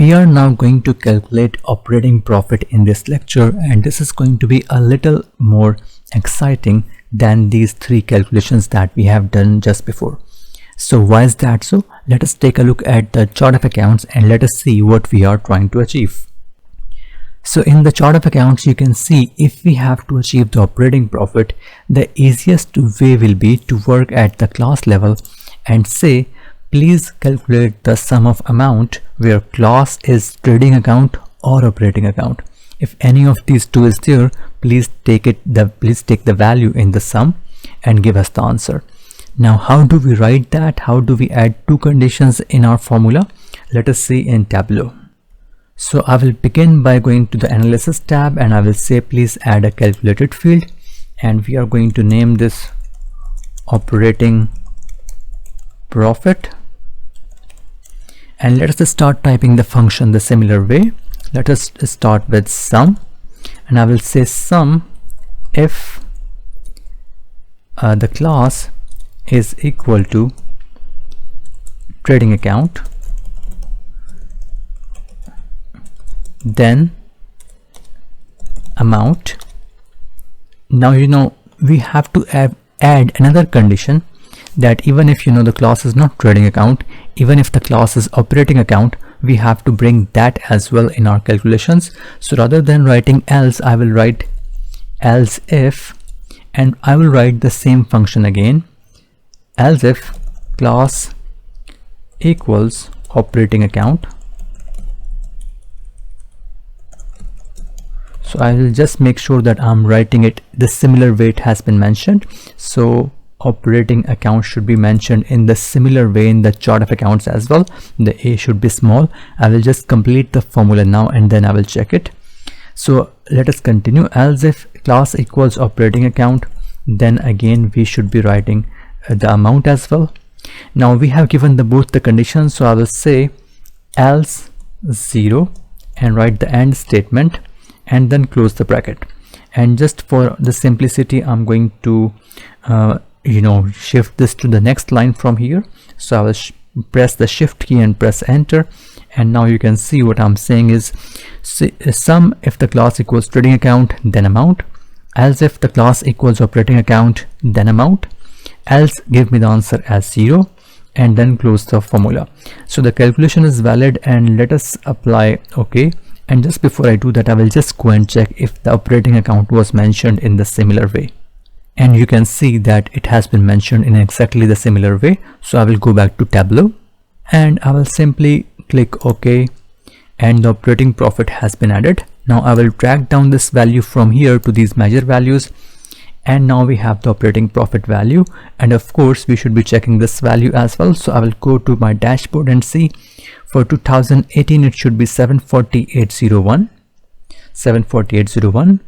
We are now going to calculate operating profit in this lecture, and this is going to be a little more exciting than these three calculations that we have done just before. So why is that so? Let us take a look at the chart of accounts and let us see what we are trying to achieve. So in the chart of accounts, you can see if we have to achieve the operating profit, the easiest way will be to work at the class level and say, please calculate the sum of amount where class is trading account or operating account. If any of these two is there, please take the value in the sum and give us the answer. Now, how do we write that? How do we add two conditions in our formula? Let us see in Tableau. So I will begin by going to the analysis tab and I will say please add a calculated field, and we are going to name this operating profit. And let us start typing the function the similar way. Let us start with sum, and I will say sum if the class is equal to trading account, then amount. Now we have to add another condition, that even if the class is not trading account, even if the class is operating account, we have to bring that as well in our calculations. So rather than writing else, I will write else if, and I will write the same function again, else if class equals operating account. So I will just make sure that I'm writing it the similar way it has been mentioned. So operating account should be mentioned in the similar way in the chart of accounts as well. The a should be small. I will just complete the formula now and then I will check it. So let us continue. Else if class equals operating account, then again we should be writing the amount as well. Now we have given both the conditions, so I will say else 0 and write the end statement and then close the bracket. And just for the simplicity, I'm going to shift this to the next line from here. So I will press the shift key and press enter, and now you can see what I'm saying is sum if the class equals trading account, then amount, else if the class equals operating account, then amount, else give me the answer as 0 and then close the formula. So the calculation is valid, and let us apply OK. And just before I do that, I will just go and check if the operating account was mentioned in the similar way. And you can see that it has been mentioned in exactly the similar way. So I will go back to Tableau and I will simply click OK, and the operating profit has been added. Now I will drag down this value from here to these measure values, and now we have the operating profit value, and of course we should be checking this value as well. So I will go to my dashboard and see for 2018 it should be 748.01.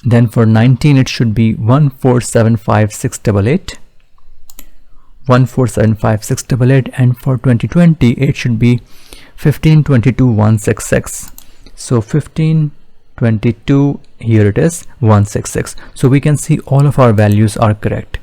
Then for 19 it should be 1475688, and for 2020 it should be 1522.166. So 1522, here it is 166. So we can see all of our values are correct.